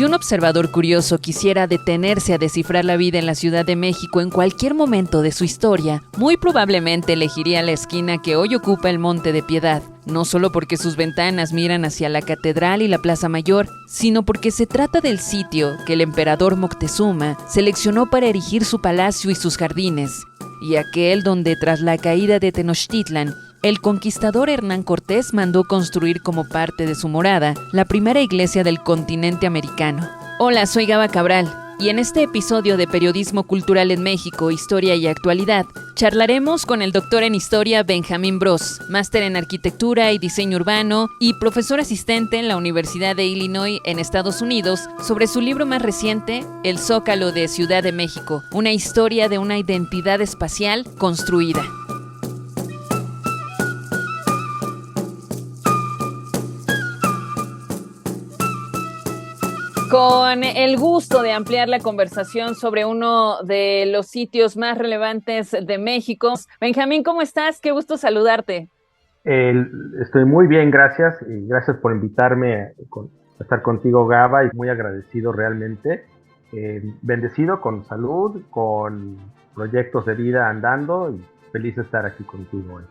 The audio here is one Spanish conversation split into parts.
Si un observador curioso quisiera detenerse a descifrar la vida en la Ciudad de México en cualquier momento de su historia, muy probablemente elegiría la esquina que hoy ocupa el Monte de Piedad, no solo porque sus ventanas miran hacia la Catedral y la Plaza Mayor, sino porque se trata del sitio que el emperador Moctezuma seleccionó para erigir su palacio y sus jardines, y aquel donde tras la caída de Tenochtitlan, el conquistador Hernán Cortés mandó construir como parte de su morada la primera iglesia del continente americano. Hola, soy Gaba Cabral, y en este episodio de Periodismo Cultural en México, Historia y Actualidad, charlaremos con el doctor en Historia Benjamín Bros, máster en Arquitectura y Diseño Urbano y profesor asistente en la Universidad de Illinois en Estados Unidos, sobre su libro más reciente, El Zócalo de Ciudad de México, una historia de una identidad espacial construida. Con el gusto de ampliar la conversación sobre uno de los sitios más relevantes de México. Benjamín, ¿cómo estás? Qué gusto saludarte. Estoy muy bien, gracias. Y gracias por invitarme a estar contigo, Gaba, y muy agradecido realmente. Bendecido, con salud, con proyectos de vida andando, y feliz de estar aquí contigo hoy.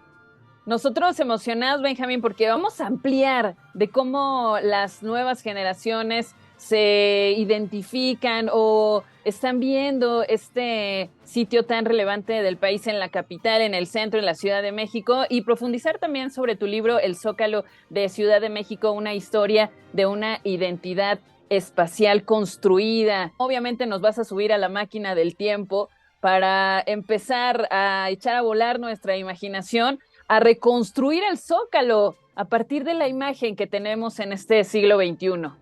Nosotros emocionados, Benjamín, porque vamos a ampliar de cómo las nuevas generaciones se identifican o están viendo este sitio tan relevante del país en la capital, en el centro, en la Ciudad de México, y profundizar también sobre tu libro El Zócalo de Ciudad de México, una historia de una identidad espacial construida. Obviamente nos vas a subir a la máquina del tiempo para empezar a echar a volar nuestra imaginación, a reconstruir el Zócalo a partir de la imagen que tenemos en este siglo XXI.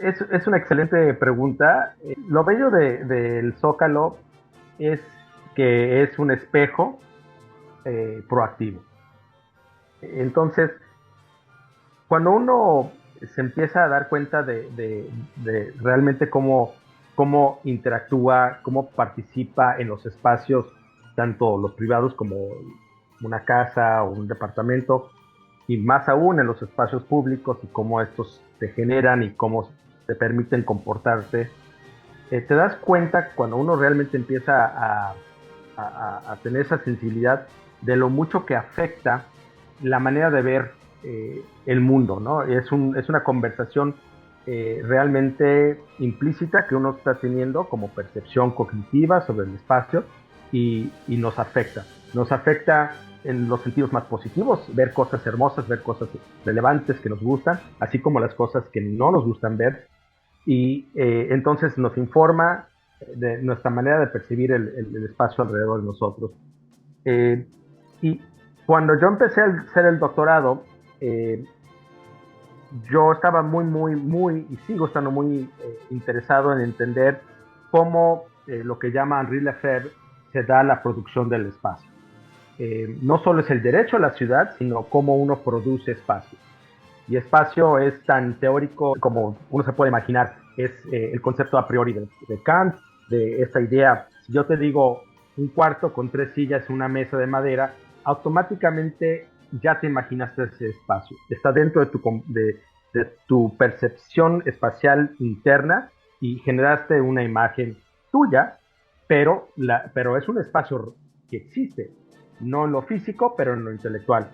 Es una excelente pregunta. Lo bello del Zócalo es que es un espejo proactivo. Entonces, cuando uno se empieza a dar cuenta de realmente cómo interactúa, cómo participa en los espacios, tanto los privados como una casa o un departamento, y más aún en los espacios públicos, y cómo estos se generan y cómo te permiten comportarse, te das cuenta cuando uno realmente empieza a tener esa sensibilidad de lo mucho que afecta la manera de ver el mundo, ¿no? Es una conversación realmente implícita que uno está teniendo como percepción cognitiva sobre el espacio, y nos afecta. Nos afecta en los sentidos más positivos, ver cosas hermosas, ver cosas relevantes que nos gustan, así como las cosas que no nos gustan ver, y entonces nos informa de nuestra manera de percibir el espacio alrededor de nosotros. Y cuando yo empecé a hacer el doctorado, yo estaba muy, y sigo estando muy interesado en entender cómo lo que llama Henri Lefebvre se da la producción del espacio. No solo es el derecho a la ciudad, sino cómo uno produce espacio. Y espacio es tan teórico como uno se puede imaginar. Es el concepto a priori de Kant, de esta idea. Si yo te digo un cuarto con 3 sillas y una mesa de madera, automáticamente ya te imaginaste ese espacio. Está dentro de tu percepción espacial interna, y generaste una imagen tuya, pero es un espacio que existe. No en lo físico, pero en lo intelectual.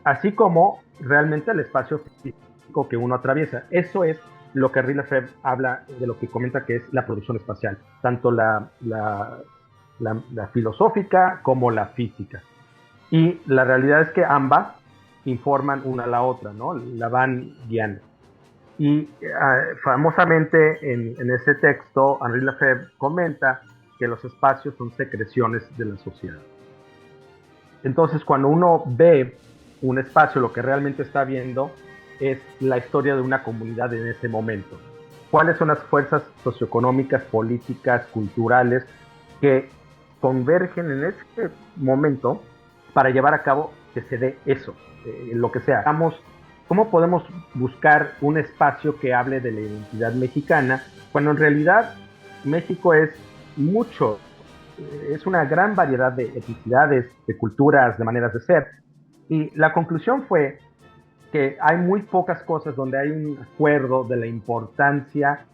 Así como realmente el espacio físico que uno atraviesa. Eso es lo que Henri Lefebvre habla, de lo que comenta que es la producción espacial. Tanto la filosófica como la física. Y la realidad es que ambas informan una a la otra, ¿no? La van guiando. Y famosamente en ese texto, Henri Lefebvre comenta que los espacios son secreciones de la sociedad. Entonces, cuando uno ve un espacio, lo que realmente está viendo es la historia de una comunidad en ese momento. ¿Cuáles son las fuerzas socioeconómicas, políticas, culturales que convergen en ese momento para llevar a cabo que se dé eso, lo que sea? ¿Cómo podemos buscar un espacio que hable de la identidad mexicana cuando en realidad México es mucho? Es una gran variedad de etnicidades, de culturas, de maneras de ser. Y la conclusión fue que hay muy pocas cosas donde hay un acuerdo de la importancia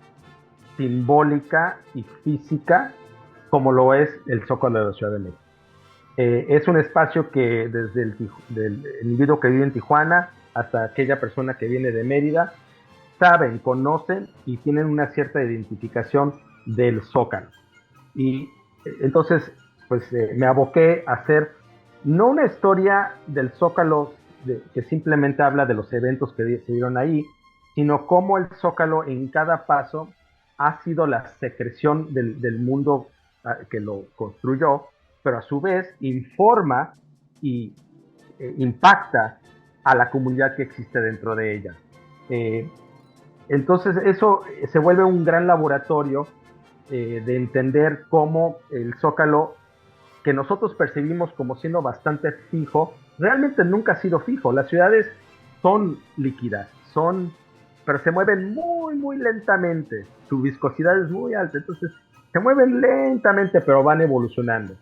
simbólica y física como lo es el Zócalo de la Ciudad de México. Es un espacio que desde del individuo que vive en Tijuana hasta aquella persona que viene de Mérida saben, conocen y tienen una cierta identificación del Zócalo. Y entonces, pues me aboqué a hacer no una historia del Zócalo que simplemente habla de los eventos que se dieron ahí, sino cómo el Zócalo en cada paso ha sido la secreción del mundo que lo construyó, pero a su vez informa y impacta a la comunidad que existe dentro de ella. Entonces eso se vuelve un gran laboratorio de entender cómo el Zócalo, que nosotros percibimos como siendo bastante fijo, realmente nunca ha sido fijo. Las ciudades son líquidas, pero se mueven muy, muy lentamente. Su viscosidad es muy alta, entonces se mueven lentamente, pero van evolucionando.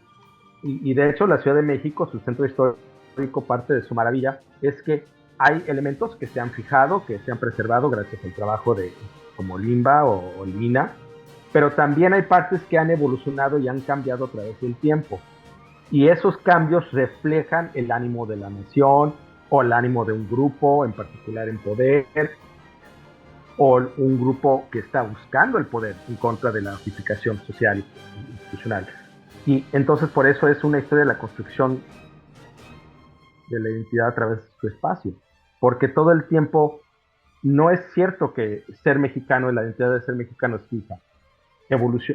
Y de hecho la Ciudad de México, su centro histórico, parte de su maravilla es que hay elementos que se han fijado, que se han preservado gracias al trabajo de como Limba o Lina, pero también hay partes que han evolucionado y han cambiado a través del tiempo. Y esos cambios reflejan el ánimo de la nación o el ánimo de un grupo, en particular en poder, o un grupo que está buscando el poder en contra de la unificación social e institucional. Y entonces por eso es una historia de la construcción de la identidad a través de su espacio. Porque todo el tiempo no es cierto que ser mexicano y la identidad de ser mexicano es fija.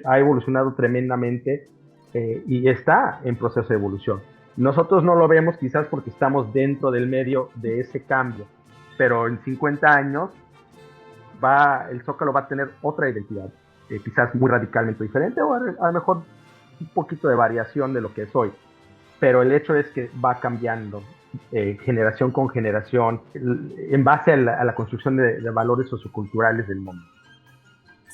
Ha evolucionado tremendamente y está en proceso de evolución. Nosotros no lo vemos quizás porque estamos dentro del medio de ese cambio, pero en 50 años el Zócalo va a tener otra identidad, quizás muy radicalmente diferente o a lo mejor un poquito de variación de lo que es hoy. Pero el hecho es que va cambiando generación con generación en base a la construcción de valores socioculturales del momento.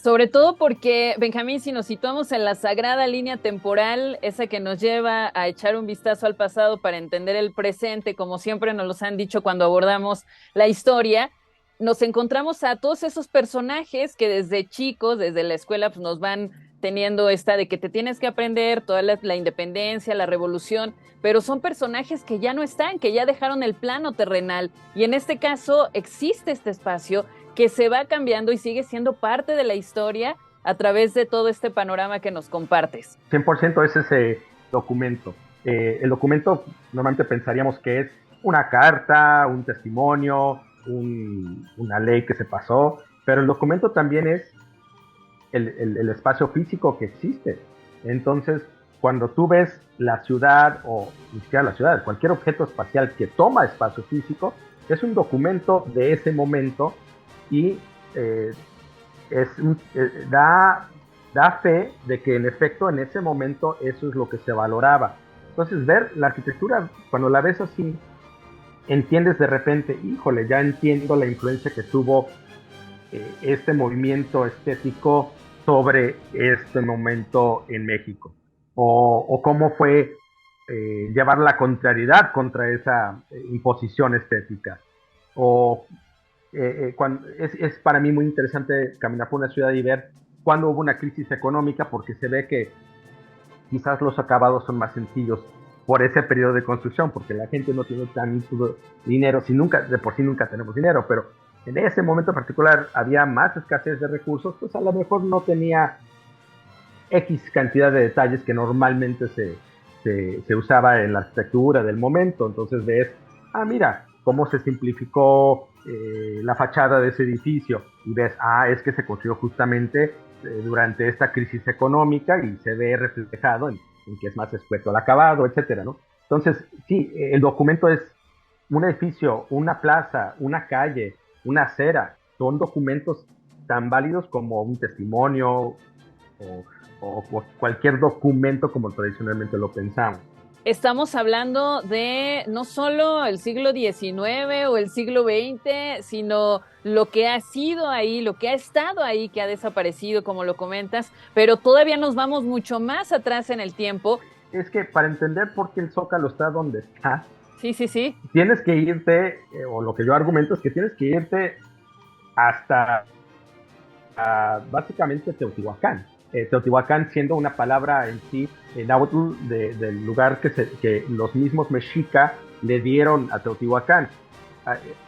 Sobre todo porque, Benjamín, si nos situamos en la sagrada línea temporal, esa que nos lleva a echar un vistazo al pasado para entender el presente, como siempre nos los han dicho cuando abordamos la historia, nos encontramos a todos esos personajes que desde chicos, desde la escuela, pues nos van teniendo esta de que te tienes que aprender toda la independencia, la revolución, pero son personajes que ya no están, que ya dejaron el plano terrenal. Y en este caso existe este espacio que se va cambiando y sigue siendo parte de la historia a través de todo este panorama que nos compartes. 100% es ese documento. El documento normalmente pensaríamos que es una carta, un testimonio, una ley que se pasó, pero el documento también es el espacio físico que existe. Entonces, cuando tú ves la ciudad, o ni siquiera la ciudad, cualquier objeto espacial que toma espacio físico, es un documento de ese momento y da fe de que en efecto en ese momento eso es lo que se valoraba. Entonces ver la arquitectura, cuando la ves así, entiendes de repente, híjole, ya entiendo la influencia que tuvo este movimiento estético sobre este momento en México, o cómo fue llevar la contrariedad contra esa imposición estética, o es para mí muy interesante caminar por una ciudad y ver cuándo hubo una crisis económica, porque se ve que quizás los acabados son más sencillos por ese periodo de construcción, porque la gente no tiene tanto dinero, de por sí nunca tenemos dinero, pero en ese momento en particular había más escasez de recursos, pues a lo mejor no tenía X cantidad de detalles que normalmente se usaba en la arquitectura del momento. Entonces ves, mira, cómo se simplificó la fachada de ese edificio, y ves, es que se construyó justamente durante esta crisis económica y se ve reflejado en que es más escueto el acabado, etcétera, ¿no? Entonces, sí, el documento es un edificio, una plaza, una calle, una acera, son documentos tan válidos como un testimonio o cualquier documento como tradicionalmente lo pensamos. Estamos hablando de no solo el siglo XIX o el siglo XX, sino lo que ha sido ahí, lo que ha estado ahí, que ha desaparecido, como lo comentas, pero todavía nos vamos mucho más atrás en el tiempo. Es que para entender por qué el Zócalo está donde está, sí, tienes que irte, o lo que yo argumento es que tienes que irte hasta básicamente Teotihuacán. Teotihuacán siendo una palabra en sí, náhuatl, del lugar que los mismos mexica le dieron a Teotihuacán.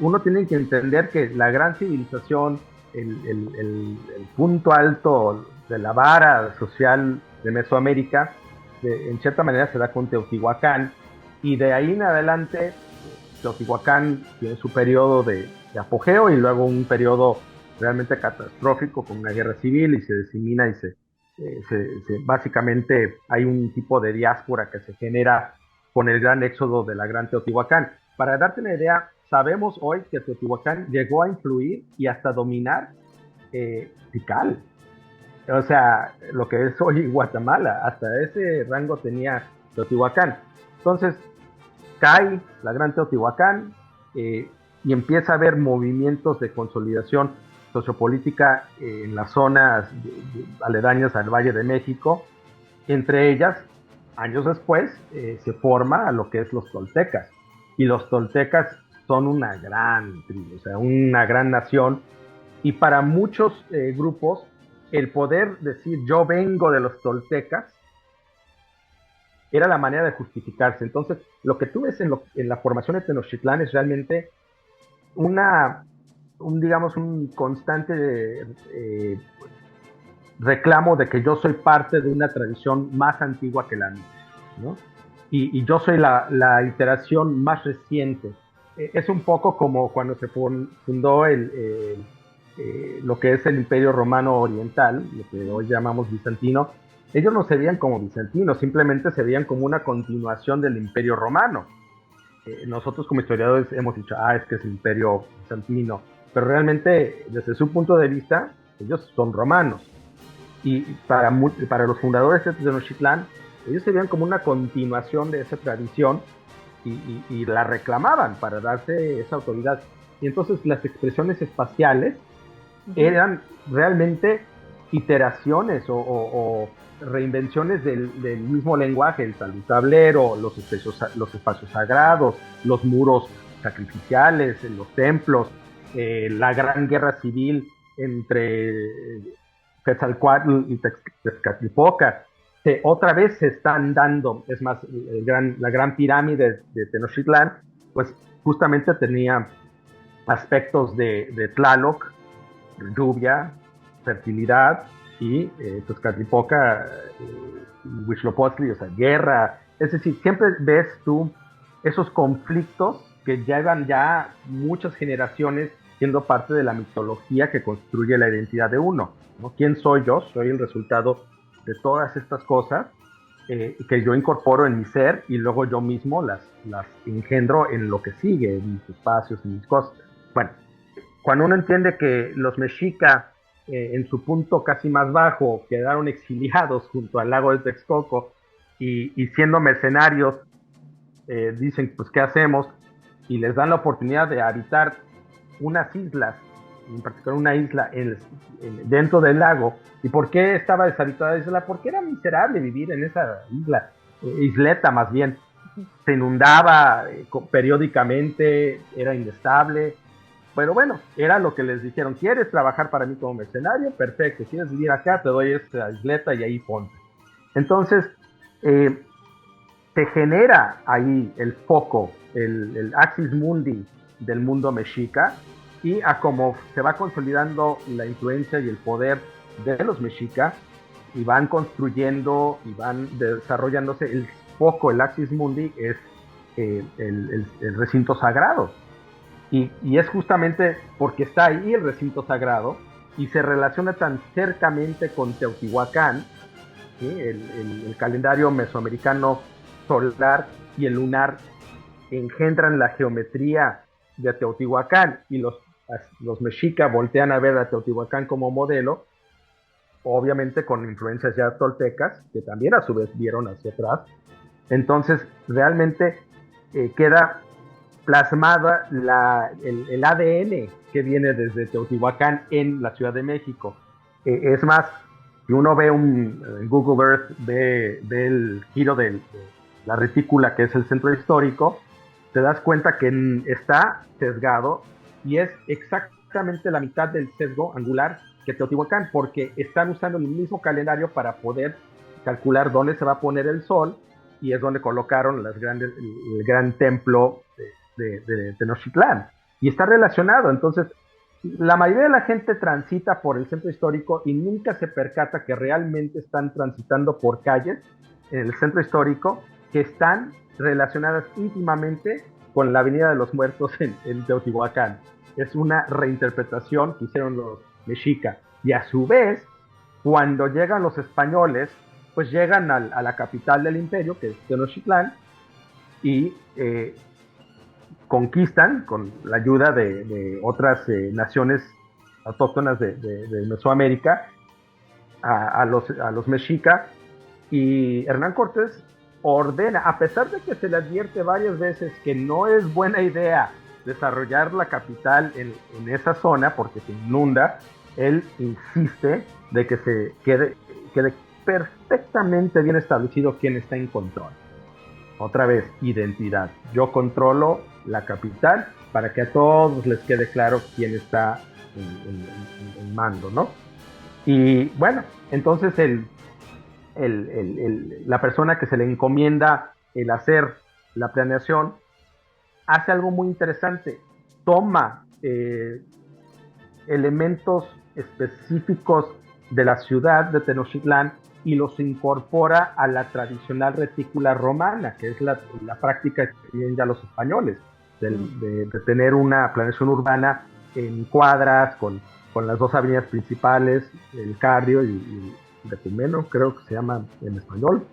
Uno tiene que entender que la gran civilización, el punto alto de la vara social de Mesoamérica, en cierta manera se da con Teotihuacán, y de ahí en adelante Teotihuacán tiene su periodo de apogeo y luego un periodo realmente catastrófico con una guerra civil y se disemina y básicamente hay un tipo de diáspora que se genera con el gran éxodo de la gran Teotihuacán. Para darte una idea, sabemos hoy que Teotihuacán llegó a influir y hasta dominar Tikal. O sea, lo que es hoy Guatemala, hasta ese rango tenía Teotihuacán. Entonces, cae la gran Teotihuacán y empieza a haber movimientos de consolidación sociopolítica en las zonas aledañas al Valle de México. Entre ellas, años después, se forma a lo que es los toltecas. Y los toltecas son una gran tribu, o sea, una gran nación. Y para muchos grupos, el poder decir yo vengo de los toltecas era la manera de justificarse. Entonces, lo que tú ves en la formación de Tenochtitlán es realmente digamos, un constante reclamo de que yo soy parte de una tradición más antigua que la mía, ¿no? Y yo soy la iteración más reciente. Es un poco como cuando se fundó lo que es el Imperio Romano Oriental, lo que hoy llamamos bizantino. Ellos no se veían como bizantinos, simplemente se veían como una continuación del Imperio Romano. Nosotros como historiadores hemos dicho, es que es el Imperio bizantino, pero realmente desde su punto de vista, ellos son romanos. Y para los fundadores de Tenochtitlán, ellos se veían como una continuación de esa tradición y la reclamaban para darse esa autoridad. Y entonces las expresiones espaciales eran realmente iteraciones o reinvenciones del mismo lenguaje, el tablero, los espacios sagrados, los muros sacrificiales, los templos, la gran guerra civil entre Quetzalcóatl y Tezcatlipoca. Otra vez se están dando, es más, la gran pirámide de Tenochtitlán, pues justamente tenía aspectos de Tlaloc, lluvia, fertilidad, y Tezcatlipoca, Huitzilopochtli, o sea, guerra. Es decir, siempre ves tú esos conflictos que llevan ya muchas generaciones siendo parte de la mitología que construye la identidad de uno, ¿no? ¿Quién soy yo? Soy el resultado de todas estas cosas que yo incorporo en mi ser y luego yo mismo las engendro en lo que sigue, en mis espacios, en mis cosas. Bueno, cuando uno entiende que los mexicas en su punto casi más bajo quedaron exiliados junto al lago de Texcoco y siendo mercenarios dicen pues qué hacemos y les dan la oportunidad de habitar unas islas, en particular una isla dentro del lago. ¿Y por qué estaba deshabitada la isla? Porque era miserable vivir en esa isla, isleta más bien. Se inundaba periódicamente, era inestable. Pero bueno, era lo que les dijeron. ¿Quieres trabajar para mí como mercenario? Perfecto. ¿Quieres vivir acá? Te doy esta isleta y ahí ponte. Entonces, se genera ahí el foco, el axis mundi del mundo mexica, y a como se va consolidando la influencia y el poder de los mexicas, y van construyendo y van desarrollándose el foco, el axis mundi es el recinto sagrado. Y es justamente porque está ahí el recinto sagrado y se relaciona tan cercamente con Teotihuacán, ¿sí? El calendario mesoamericano solar y el lunar engendran la geometría de Teotihuacán y los mexicas voltean a ver a Teotihuacán como modelo, obviamente con influencias ya toltecas, que también a su vez vieron hacia atrás. Entonces realmente queda plasmada el ADN que viene desde Teotihuacán en la Ciudad de México. Es más, si uno ve en Google Earth, ve el giro de la retícula que es el centro histórico, te das cuenta que está sesgado y es exactamente prácticamente la mitad del sesgo angular que Teotihuacán, porque están usando el mismo calendario para poder calcular dónde se va a poner el sol, y es donde colocaron el gran templo de Tenochtitlán. Y está relacionado. Entonces, la mayoría de la gente transita por el centro histórico y nunca se percata que realmente están transitando por calles en el centro histórico que están relacionadas íntimamente con la Avenida de los Muertos en Teotihuacán. Es una reinterpretación que hicieron los mexicas. Y a su vez, cuando llegan los españoles, pues llegan a la capital del imperio, que es Tenochtitlán, y conquistan con la ayuda de otras naciones autóctonas de Mesoamérica a los mexicas, y Hernán Cortés ordena, a pesar de que se le advierte varias veces que no es buena idea desarrollar la capital en esa zona porque se inunda, él insiste de que se quede perfectamente bien establecido quién está en control. Otra vez, identidad. Yo controlo la capital para que a todos les quede claro quién está en mando, ¿no? Y bueno, entonces la persona que se le encomienda el hacer la planeación hace algo muy interesante. Toma elementos específicos de la ciudad de Tenochtitlán y los incorpora a la tradicional retícula romana, que es la práctica que tienen ya los españoles, de tener una planeación urbana en cuadras, con las dos avenidas principales, el Cardio y Decumeno, creo que se llama en español.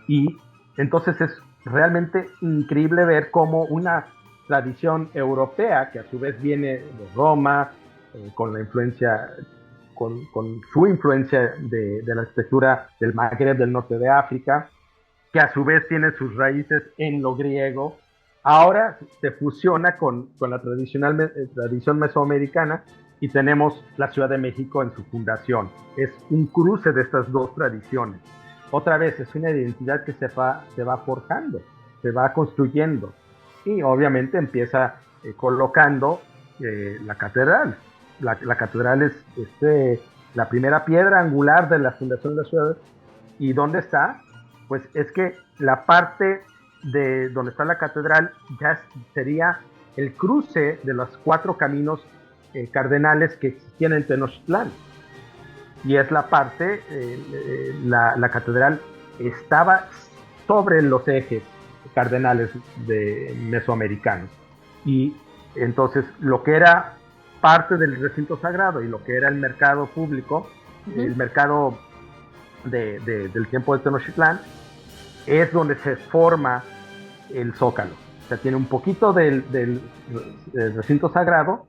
Y entonces es realmente increíble ver cómo una tradición europea, que a su vez viene de Roma, con la influencia, con su influencia de la arquitectura del Magreb, del norte de África, que a su vez tiene sus raíces en lo griego, ahora se fusiona con la tradición mesoamericana, y tenemos la Ciudad de México en su fundación. Es un cruce de estas dos tradiciones. Otra vez, es una identidad que se va forjando, se va construyendo, y obviamente empieza colocando la catedral. La catedral es la primera piedra angular de la fundación de la ciudad. ¿Y dónde está? Pues es que la parte de donde está la catedral ya sería el cruce de los 4 caminos cardenales que existían en Tenochtitlán. Y es la parte, la catedral estaba sobre los ejes cardenales mesoamericanos. Y entonces lo que era parte del recinto sagrado y lo que era el mercado público, el mercado del tiempo de Tenochtitlán, es donde se forma el Zócalo. O sea, tiene un poquito del recinto sagrado,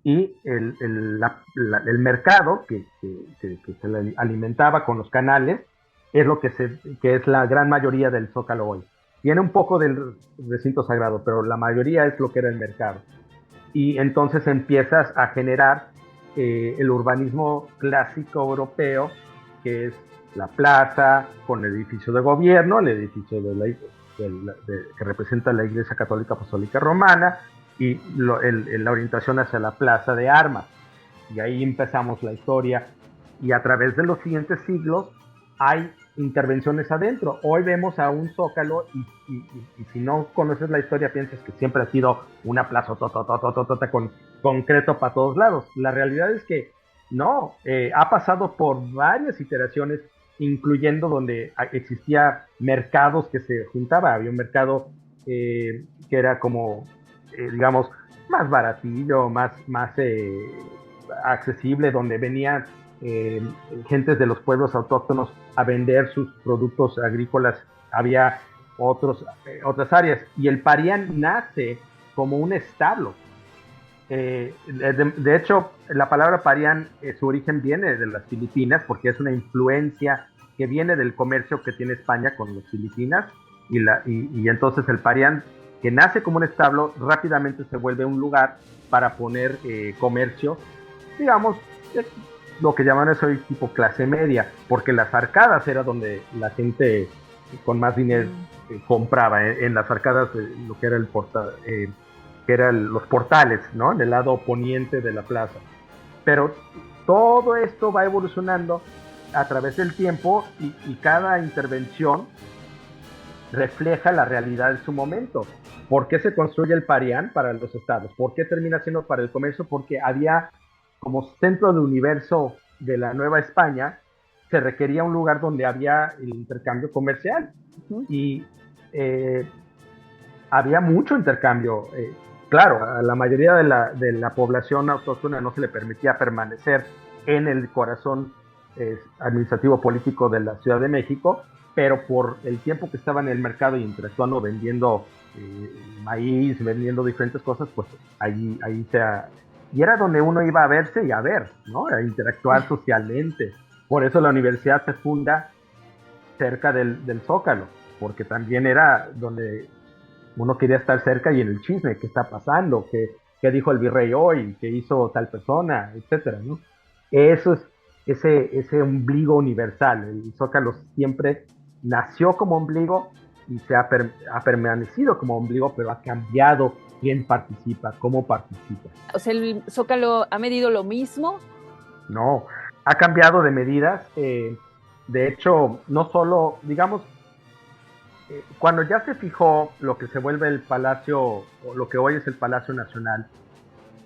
y el mercado que se alimentaba con los canales es lo que es la gran mayoría del Zócalo hoy. Tiene un poco del recinto sagrado, pero la mayoría es lo que era el mercado. Y entonces empiezas a generar el urbanismo clásico europeo, que es la plaza con el edificio de gobierno, el edificio que representa la Iglesia Católica Apostólica Romana, y la orientación hacia la plaza de armas. Y ahí empezamos la historia, y a través de los siguientes siglos hay intervenciones adentro. Hoy vemos a un Zócalo y si no conoces la historia piensas que siempre ha sido una plaza con concreto para todos lados. La realidad es que no, ha pasado por varias iteraciones, incluyendo donde existía mercados que se juntaban. Había un mercado que era como digamos, más baratillo, más accesible, donde venían gentes de los pueblos autóctonos a vender sus productos agrícolas. Había otras áreas, y el Parián nace como un establo. De hecho, la palabra Parián, su origen viene de las Filipinas, porque es una influencia que viene del comercio que tiene España con las Filipinas, y entonces el Parián, que nace como un establo, rápidamente se vuelve un lugar para poner comercio, digamos, lo que llaman eso hoy tipo clase media, porque las arcadas era donde la gente con más dinero compraba, en las arcadas, lo que era que eran los portales, ¿no? En el lado poniente de la plaza. Pero todo esto va evolucionando a través del tiempo y cada intervención refleja la realidad de su momento. ¿Por qué se construye el Parián para los estados? ¿Por qué termina siendo para el comercio? Porque había como centro de universo de la Nueva España, se requería un lugar donde había el intercambio comercial. Y eh, había mucho intercambio. Claro, a la mayoría de la población autóctona no se le permitía permanecer en el corazón administrativo político de la Ciudad de México, pero por el tiempo que estaba en el mercado y interactuando, vendiendo maíz, vendiendo diferentes cosas, pues ahí y era donde uno iba a verse y a ver, ¿no? A interactuar socialmente. Por eso la universidad se funda cerca del Zócalo, porque también era donde uno quería estar cerca y en el chisme, qué está pasando, qué dijo el virrey hoy, qué hizo tal persona, etcétera, ¿no? Eso es ese ombligo universal. El Zócalo siempre nació como ombligo y ha permanecido como ombligo, pero ha cambiado quién participa, cómo participa. O sea, ¿el Zócalo ha medido lo mismo? No, ha cambiado de medidas. De hecho, no solo, digamos, cuando ya se fijó lo que se vuelve el Palacio, o lo que hoy es el Palacio Nacional,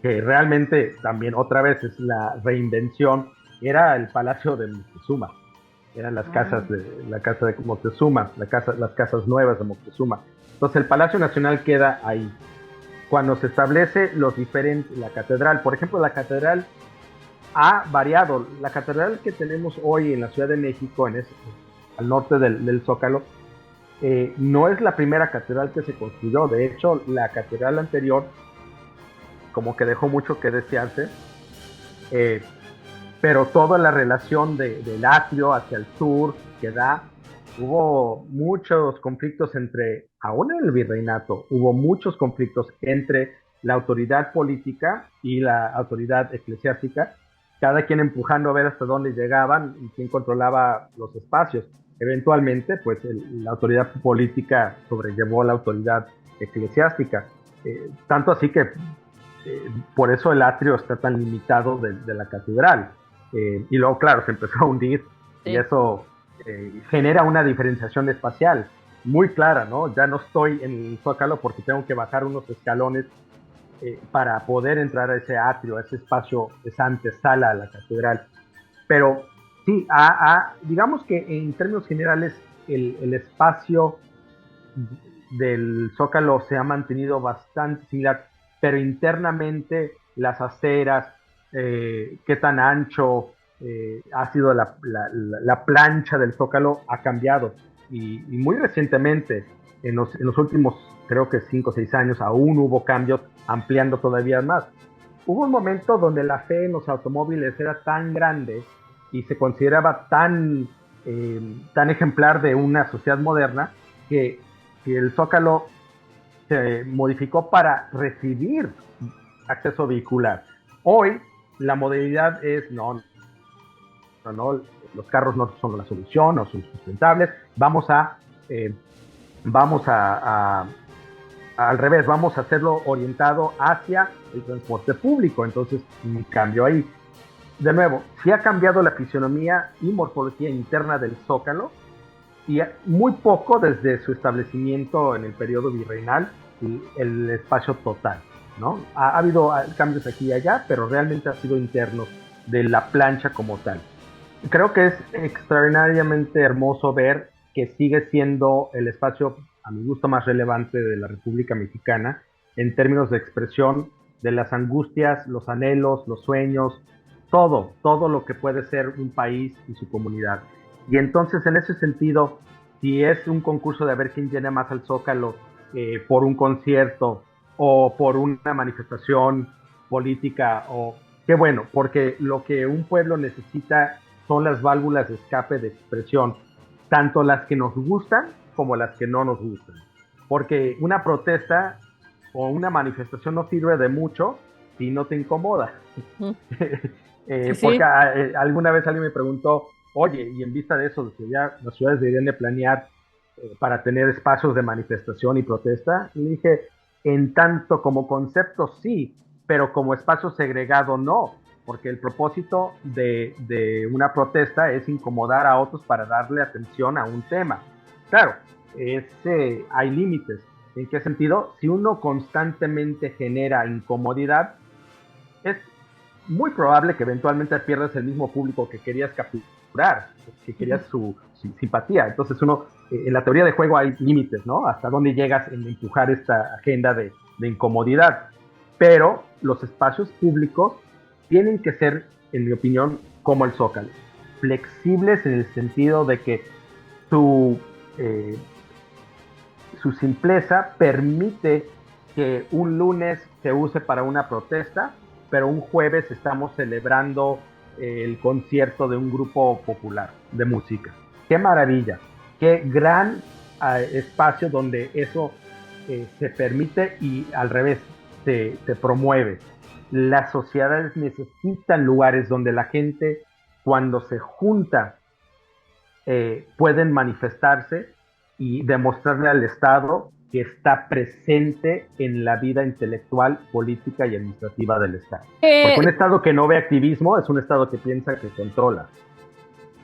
que realmente también otra vez es la reinvención, era el Palacio de Moctezuma, eran las casas la casa de Moctezuma, las casas nuevas de Moctezuma. Entonces el Palacio Nacional queda ahí. Cuando se establece los diferentes, la catedral, por ejemplo, la catedral ha variado. La catedral que tenemos hoy en la Ciudad de México, al norte del Zócalo, no es la primera catedral que se construyó. De hecho, la catedral anterior como que dejó mucho que desearse, pero toda la relación del atrio hacia el sur que da, hubo muchos conflictos aún en el virreinato, hubo muchos conflictos entre la autoridad política y la autoridad eclesiástica, cada quien empujando a ver hasta dónde llegaban y quién controlaba los espacios. Eventualmente, pues la autoridad política sobrellevó a la autoridad eclesiástica, tanto así que por eso el atrio está tan limitado de la catedral. Y luego, claro, se empezó a hundir y eso genera una diferenciación espacial muy clara, ¿no? Ya no estoy en el Zócalo porque tengo que bajar unos escalones para poder entrar a ese atrio, a ese espacio, esa antesala a la catedral. Pero sí, digamos que en términos generales el espacio del Zócalo se ha mantenido bastante similar, pero internamente las aceras, qué tan ancho ha sido la plancha del Zócalo ha cambiado. Y muy recientemente, en los últimos, creo que 5 o 6 años, aún hubo cambios ampliando todavía más. Hubo un momento donde la fe en los automóviles era tan grande y se consideraba tan ejemplar de una sociedad moderna que el Zócalo se modificó para recibir acceso vehicular. Hoy la modalidad es no, los carros no son la solución, no son sustentables, al revés, vamos a hacerlo orientado hacia el transporte público. Entonces, un cambio ahí. De nuevo, sí ha cambiado la fisionomía y morfología interna del Zócalo, y muy poco desde su establecimiento en el periodo virreinal, el espacio total, ¿no? Ha habido cambios aquí y allá, pero realmente ha sido interno de la plancha como tal. Creo que es extraordinariamente hermoso ver que sigue siendo el espacio, a mi gusto, más relevante de la República Mexicana en términos de expresión de las angustias, los anhelos, los sueños, todo lo que puede ser un país y su comunidad. Y entonces, en ese sentido, si es un concurso de ver quién llena más al Zócalo por un concierto o por una manifestación política, qué bueno, porque lo que un pueblo necesita son las válvulas de escape de expresión, tanto las que nos gustan como las que no nos gustan. Porque una protesta o una manifestación no sirve de mucho si no te incomoda. Sí. Porque alguna vez alguien me preguntó, oye, y en vista de eso, ya las ciudades deberían de planear para tener espacios de manifestación y protesta. Y le dije, En tanto como concepto sí, pero como espacio segregado no, porque el propósito de una protesta es incomodar a otros para darle atención a un tema. Claro, hay límites. ¿En qué sentido? Si uno constantemente genera incomodidad, es muy probable que eventualmente pierdas el mismo público que querías capturar, que querías su simpatía. Entonces en la teoría de juego hay límites, ¿no? Hasta dónde llegas en empujar esta agenda de incomodidad. Pero los espacios públicos tienen que ser, en mi opinión, como el Zócalo, flexibles en el sentido de que su, eh, su simpleza permite que un lunes se use para una protesta, pero un jueves estamos celebrando el concierto de un grupo popular de música. ¡Qué maravilla! ¡Qué gran espacio donde eso se permite y al revés, se promueve! Las sociedades necesitan lugares donde la gente, cuando se junta, pueden manifestarse y demostrarle al Estado que está presente en la vida intelectual, política y administrativa del Estado. Porque un Estado que no ve activismo es un Estado que piensa que controla.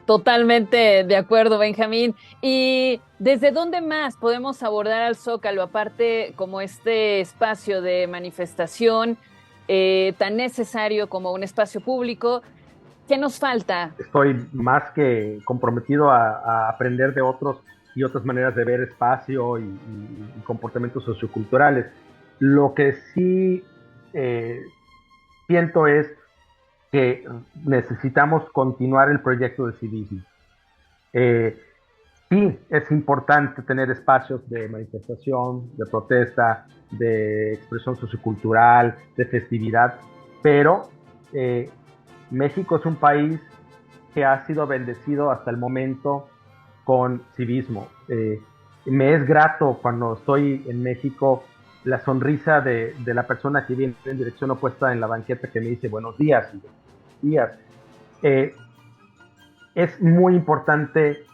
Totalmente de acuerdo, Benjamín. ¿Y desde dónde más podemos abordar al Zócalo, aparte como este espacio de manifestación tan necesario como un espacio público? ¿Qué nos falta? Estoy más que comprometido a aprender de otros y otras maneras de ver espacio y comportamientos socioculturales. Lo que sí siento es que necesitamos continuar el proyecto de civismo. Sí, es importante tener espacios de manifestación, de protesta, de expresión sociocultural, de festividad, pero México es un país que ha sido bendecido hasta el momento con civismo. Me es grato cuando estoy en México la sonrisa de la persona que viene en dirección opuesta en la banqueta que me dice buenos días. Días. Es muy importante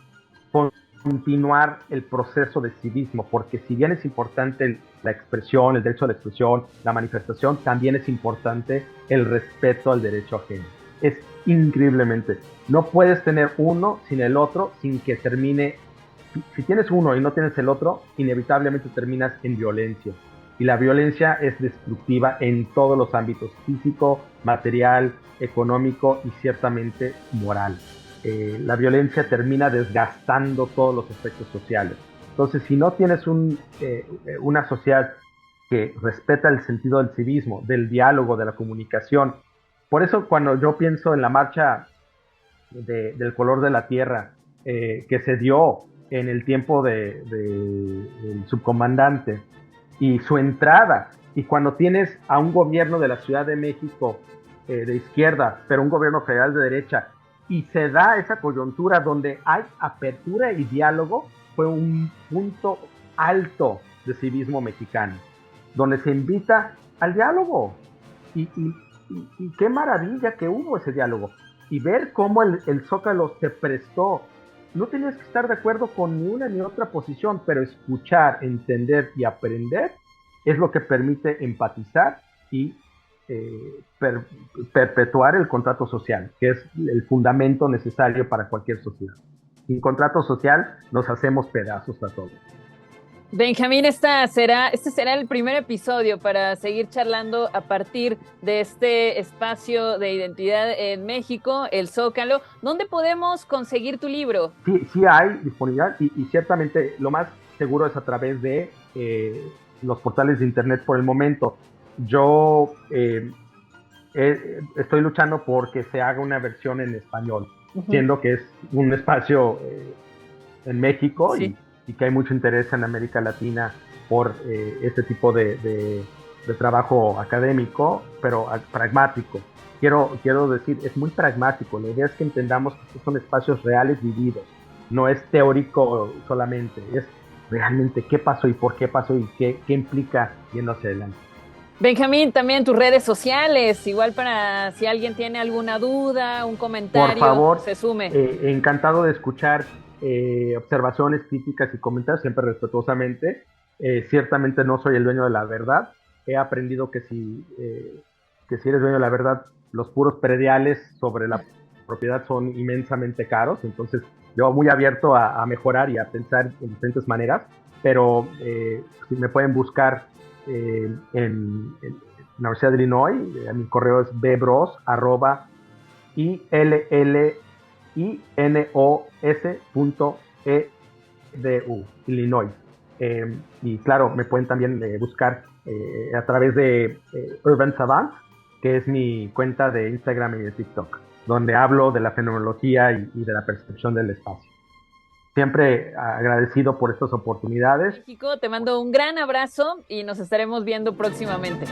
continuar el proceso de civismo, porque si bien es importante la expresión, el derecho a la expresión, la manifestación, también es importante el respeto al derecho ajeno. Es increíblemente. No puedes tener uno sin el otro, sin que termine. Si tienes uno y no tienes el otro, inevitablemente terminas en violencia. Y la violencia es destructiva en todos los ámbitos: físico, material, económico y ciertamente moral. La violencia termina desgastando todos los aspectos sociales. Entonces, si no tienes una sociedad que respeta el sentido del civismo, del diálogo, de la comunicación, por eso cuando yo pienso en la marcha del color de la tierra que se dio en el tiempo del subcomandante y su entrada, y cuando tienes a un gobierno de la Ciudad de México de izquierda, pero un gobierno federal de derecha, y se da esa coyuntura donde hay apertura y diálogo, fue un punto alto de civismo mexicano, donde se invita al diálogo. Y qué maravilla que hubo ese diálogo. Y ver cómo el Zócalo se prestó. No tenías que estar de acuerdo con ni una ni otra posición, pero escuchar, entender y aprender es lo que permite empatizar y perpetuar el contrato social, que es el fundamento necesario para cualquier sociedad. Sin contrato social nos hacemos pedazos a todos. Benjamín, este será el primer episodio para seguir charlando a partir de este espacio de identidad en México, el Zócalo. ¿Dónde podemos conseguir tu libro? Sí hay disponibilidad y ciertamente lo más seguro es a través de los portales de internet por el momento. Yo estoy luchando porque se haga una versión en español, siendo que es un espacio en México y que hay mucho interés en América Latina por este tipo de trabajo académico, pero pragmático. Quiero decir, es muy pragmático. La idea es que entendamos que estos son espacios reales vividos. No es teórico solamente, es realmente qué pasó y por qué pasó y qué implica yendo hacia adelante. Benjamín, también tus redes sociales, igual para si alguien tiene alguna duda, un comentario, por favor, se sume. Encantado de escuchar observaciones, críticas y comentarios, siempre respetuosamente. Ciertamente no soy el dueño de la verdad. He aprendido que si eres dueño de la verdad, los puros prediales sobre la propiedad son inmensamente caros. Entonces, yo muy abierto a mejorar y a pensar en diferentes maneras, pero si me pueden buscar en la Universidad de Illinois, mi correo es bbros@illinos.edu, Illinois. Y claro, me pueden también buscar a través de Urban Savant, que es mi cuenta de Instagram y de TikTok, donde hablo de la fenomenología y de la percepción del espacio. Siempre agradecido por estas oportunidades. México, te mando un gran abrazo y nos estaremos viendo próximamente.